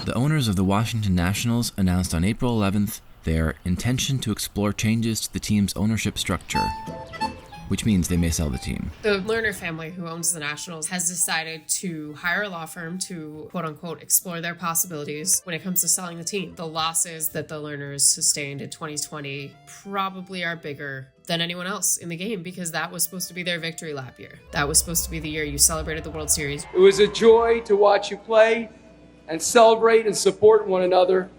The owners of the Washington Nationals announced on April 11th their intention to explore changes to the team's ownership structure, which means they may sell the team. The Lerner family, who owns the Nationals, has decided to hire a law firm to, quote-unquote, explore their possibilities when it comes to selling the team. The losses that the Lerners sustained in 2020 probably are bigger than anyone else in the game, because that was supposed to be their victory lap year. That was supposed to be the year you celebrated the World Series. It was a joy to watch you play and celebrate and support one another,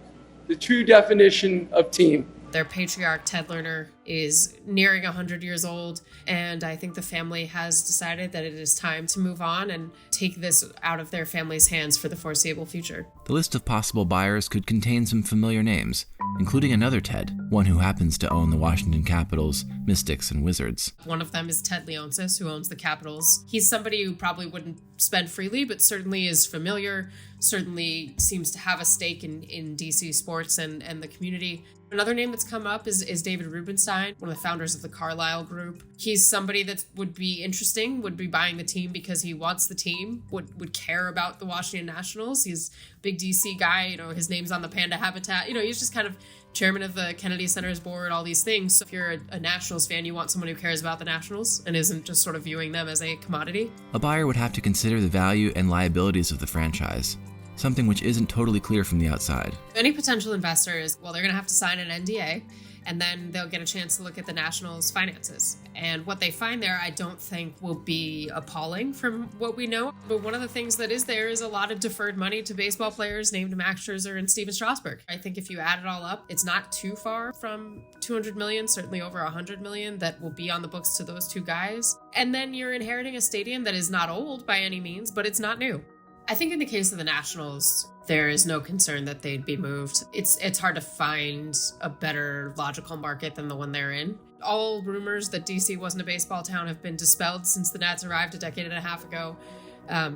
the true definition of team. Their patriarch, Ted Lerner, is nearing 100 years old, and I think the family has decided that it is time to move on and take this out of their family's hands for the foreseeable future. The list of possible buyers could contain some familiar names, including another Ted, one who happens to own the Washington Capitals, Mystics, and Wizards. One of them is Ted Leonsis, who owns the Capitals. He's somebody who probably wouldn't spend freely, but certainly is familiar, certainly seems to have a stake in DC sports and the community. Another name that's come up is David Rubenstein, one of the founders of the Carlyle Group. He's somebody that would be interesting, would be buying the team because he wants the team, would care about the Washington Nationals. He's a big DC guy, his name's on the panda habitat. He's just kind of chairman of the Kennedy Center's board, all these things. So if you're a Nationals fan, you want someone who cares about the Nationals and isn't just sort of viewing them as a commodity. A buyer would have to consider the value and liabilities of the franchise, something which isn't totally clear from the outside. Any potential investors, they're going to have to sign an NDA, and then they'll get a chance to look at the Nationals' finances. And what they find there, I don't think will be appalling from what we know. But one of the things that is there is a lot of deferred money to baseball players named Max Scherzer and Steven Strasburg. I think if you add it all up, it's not too far from $200 million, certainly over $100 million that will be on the books to those two guys. And then you're inheriting a stadium that is not old by any means, but it's not new. I think in the case of the Nationals, there is no concern that they'd be moved. It's hard to find a better logical market than the one they're in. All rumors that DC wasn't a baseball town have been dispelled since the Nats arrived a decade and a half ago.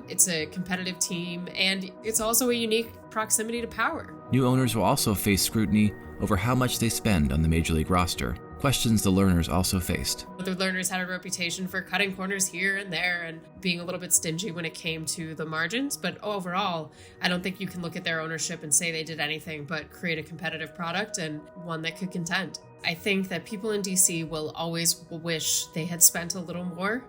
It's a competitive team, and it's also a unique proximity to power. New owners will also face scrutiny over how much they spend on the Major League roster, questions the Lerners also faced. The Lerners had a reputation for cutting corners here and there and being a little bit stingy when it came to the margins, but overall, I don't think you can look at their ownership and say they did anything but create a competitive product and one that could contend. I think that people in DC will always wish they had spent a little more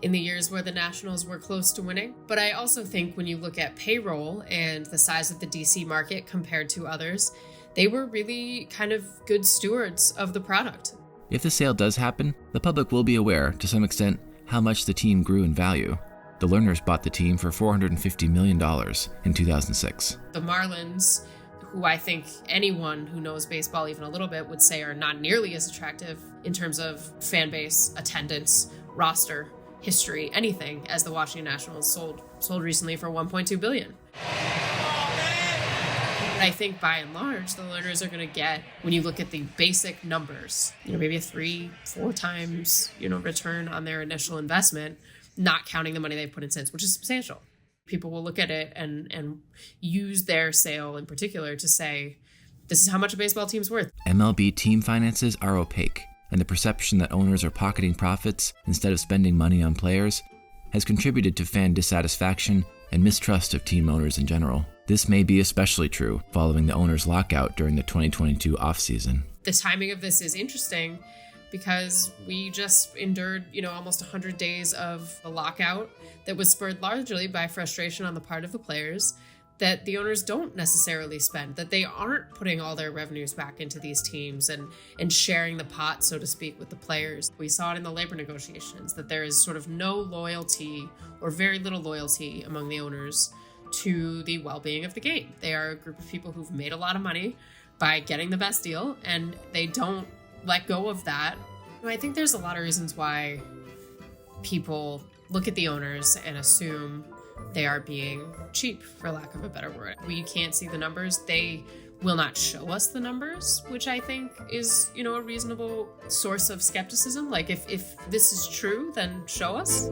in the years where the Nationals were close to winning. But I also think when you look at payroll and the size of the DC market compared to others, they were really kind of good stewards of the product. If the sale does happen, the public will be aware, to some extent, how much the team grew in value. The Lerners bought the team for $450 million in 2006. The Marlins, who I think anyone who knows baseball even a little bit would say are not nearly as attractive in terms of fan base, attendance, roster, history, anything, as the Washington Nationals sold recently for $1.2 billion. I think by and large, the Lerners are going to get, when you look at the basic numbers, maybe a 3-4 times, return on their initial investment, not counting the money they put in since, which is substantial. People will look at it and use their sale in particular to say, this is how much a baseball team's worth. MLB team finances are opaque, and the perception that owners are pocketing profits instead of spending money on players has contributed to fan dissatisfaction and mistrust of team owners in general. This may be especially true following the owners' lockout during the 2022 offseason. The timing of this is interesting because we just endured, almost 100 days of a lockout that was spurred largely by frustration on the part of the players that the owners don't necessarily spend, that they aren't putting all their revenues back into these teams and sharing the pot, so to speak, with the players. We saw it in the labor negotiations, that there is sort of no loyalty or very little loyalty among the owners to the well-being of the game. They are a group of people who've made a lot of money by getting the best deal, and they don't let go of that. I think there's a lot of reasons why people look at the owners and assume they are being cheap, for lack of a better word. We can't see the numbers. They will not show us the numbers, which I think is, a reasonable source of skepticism. Like, if this is true, then show us.